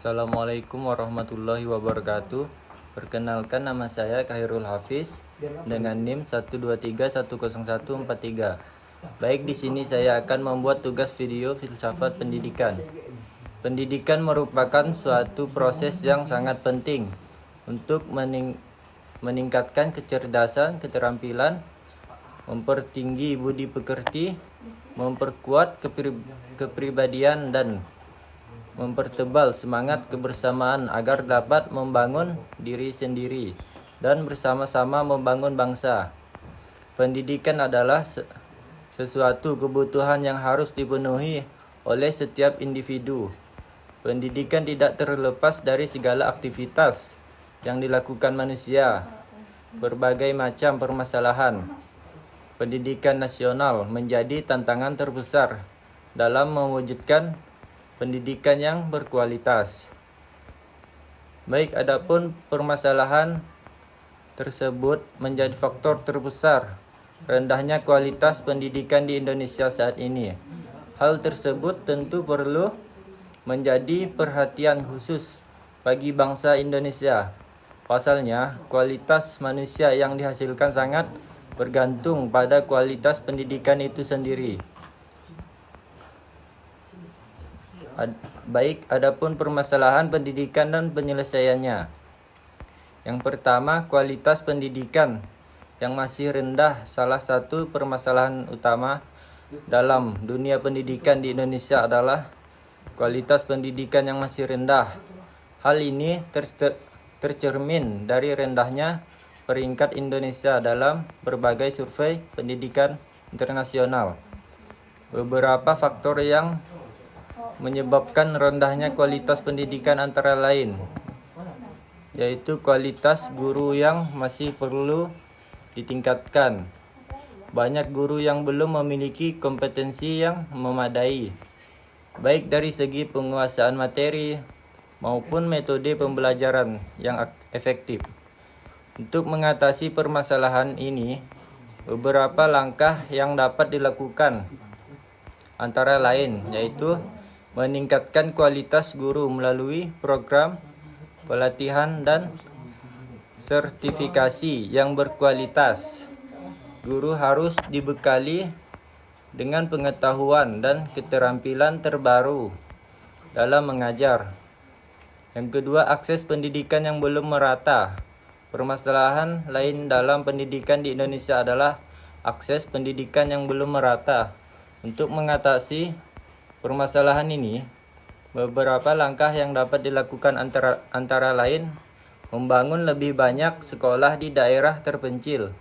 Assalamualaikum warahmatullahi wabarakatuh. Perkenalkan, nama saya Khairul Hafiz dengan NIM 123100143. Baik, di sini saya akan membuat tugas video filsafat pendidikan. Pendidikan merupakan suatu proses yang sangat penting untuk meningkatkan kecerdasan, keterampilan, mempertinggi budi pekerti, memperkuat kepribadian dan mempertebal semangat kebersamaan agar dapat membangun diri sendiri dan bersama-sama membangun bangsa. Pendidikan adalah sesuatu kebutuhan yang harus dipenuhi oleh setiap individu. Pendidikan tidak terlepas dari segala aktivitas yang dilakukan manusia. Berbagai macam permasalahan pendidikan nasional menjadi tantangan terbesar dalam mewujudkan pendidikan yang berkualitas. Baik, adapun permasalahan tersebut menjadi faktor terbesar rendahnya kualitas pendidikan di Indonesia saat ini. Hal tersebut tentu perlu menjadi perhatian khusus bagi bangsa Indonesia. Pasalnya, kualitas manusia yang dihasilkan sangat bergantung pada kualitas pendidikan itu sendiri. Baik, adapun permasalahan pendidikan dan penyelesaiannya. Yang pertama, kualitas pendidikan yang masih rendah. Salah satu permasalahan utama dalam dunia pendidikan di Indonesia adalah kualitas pendidikan yang masih rendah. Hal ini tercermin dari rendahnya peringkat Indonesia dalam berbagai survei pendidikan internasional. Beberapa faktor yang menyebabkan rendahnya kualitas pendidikan antara lain yaitu kualitas guru yang masih perlu ditingkatkan. Banyak guru yang belum memiliki kompetensi yang memadai, baik dari segi penguasaan materi maupun metode pembelajaran yang efektif. Untuk mengatasi permasalahan ini, beberapa langkah yang dapat dilakukan antara lain yaitu meningkatkan kualitas guru melalui program pelatihan dan sertifikasi yang berkualitas. Guru harus dibekali dengan pengetahuan dan keterampilan terbaru dalam mengajar. Yang kedua, akses pendidikan yang belum merata. Permasalahan lain dalam pendidikan di Indonesia adalah akses pendidikan yang belum merata. Untuk mengatasi permasalahan ini, beberapa langkah yang dapat dilakukan antara lain membangun lebih banyak sekolah di daerah terpencil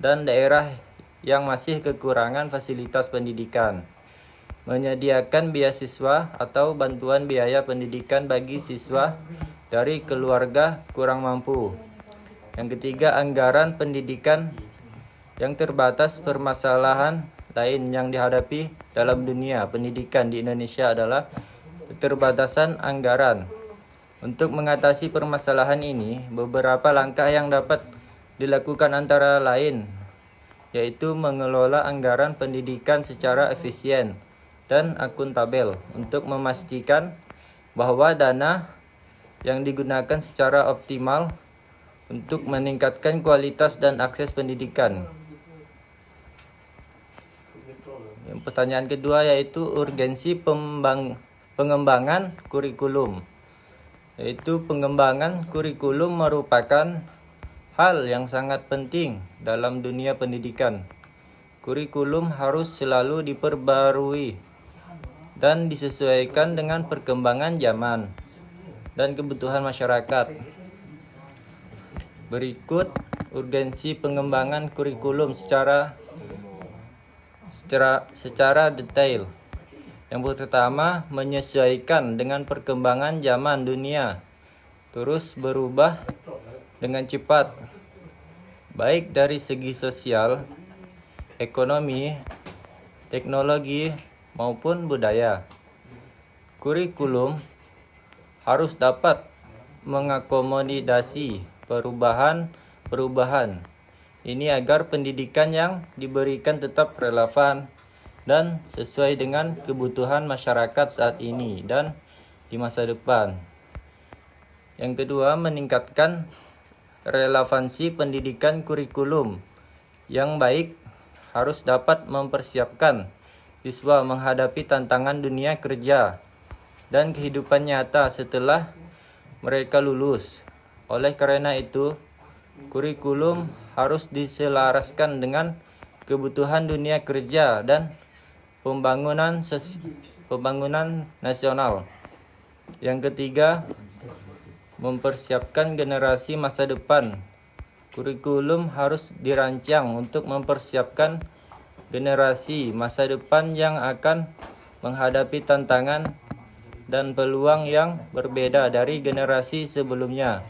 dan daerah yang masih kekurangan fasilitas pendidikan, menyediakan beasiswa atau bantuan biaya pendidikan bagi siswa dari keluarga kurang mampu. Yang ketiga, anggaran pendidikan yang terbatas. Permasalahan lain yang dihadapi dalam dunia pendidikan di Indonesia adalah keterbatasan anggaran. Untuk mengatasi permasalahan ini, beberapa langkah yang dapat dilakukan antara lain yaitu mengelola anggaran pendidikan secara efisien dan akuntabel untuk memastikan bahwa dana yang digunakan secara optimal untuk meningkatkan kualitas dan akses pendidikan. Pertanyaan kedua yaitu urgensi pengembangan kurikulum. Yaitu pengembangan kurikulum merupakan hal yang sangat penting dalam dunia pendidikan. Kurikulum harus selalu diperbarui dan disesuaikan dengan perkembangan zaman dan kebutuhan masyarakat. Berikut urgensi pengembangan kurikulum secara detail. Yang pertama, menyesuaikan dengan perkembangan zaman dunia terus berubah dengan cepat, baik dari segi sosial, ekonomi, teknologi, maupun budaya. Kurikulum harus dapat mengakomodasi perubahan ini agar pendidikan yang diberikan tetap relevan dan sesuai dengan kebutuhan masyarakat saat ini dan di masa depan. Yang kedua, meningkatkan relevansi pendidikan kurikulum yang baik harus dapat mempersiapkan siswa menghadapi tantangan dunia kerja dan kehidupan nyata setelah mereka lulus. Oleh karena itu, kurikulum harus diselaraskan dengan kebutuhan dunia kerja dan pembangunan nasional. Yang ketiga, mempersiapkan generasi masa depan. Kurikulum harus dirancang untuk mempersiapkan generasi masa depan yang akan menghadapi tantangan dan peluang yang berbeda dari generasi sebelumnya.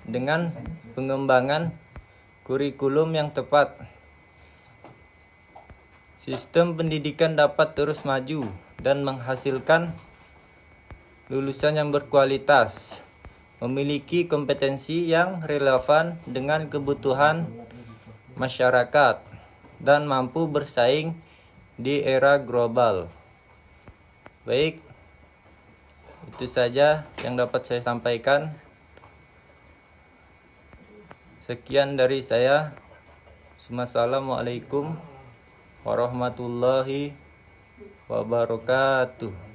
Dengan pengembangan kurikulum yang tepat, sistem pendidikan dapat terus maju dan menghasilkan lulusan yang berkualitas, memiliki kompetensi yang relevan dengan kebutuhan masyarakat, dan mampu bersaing di era global. Baik, itu saja yang dapat saya sampaikan. Sekian dari saya. Assalamualaikum warahmatullahi wabarakatuh.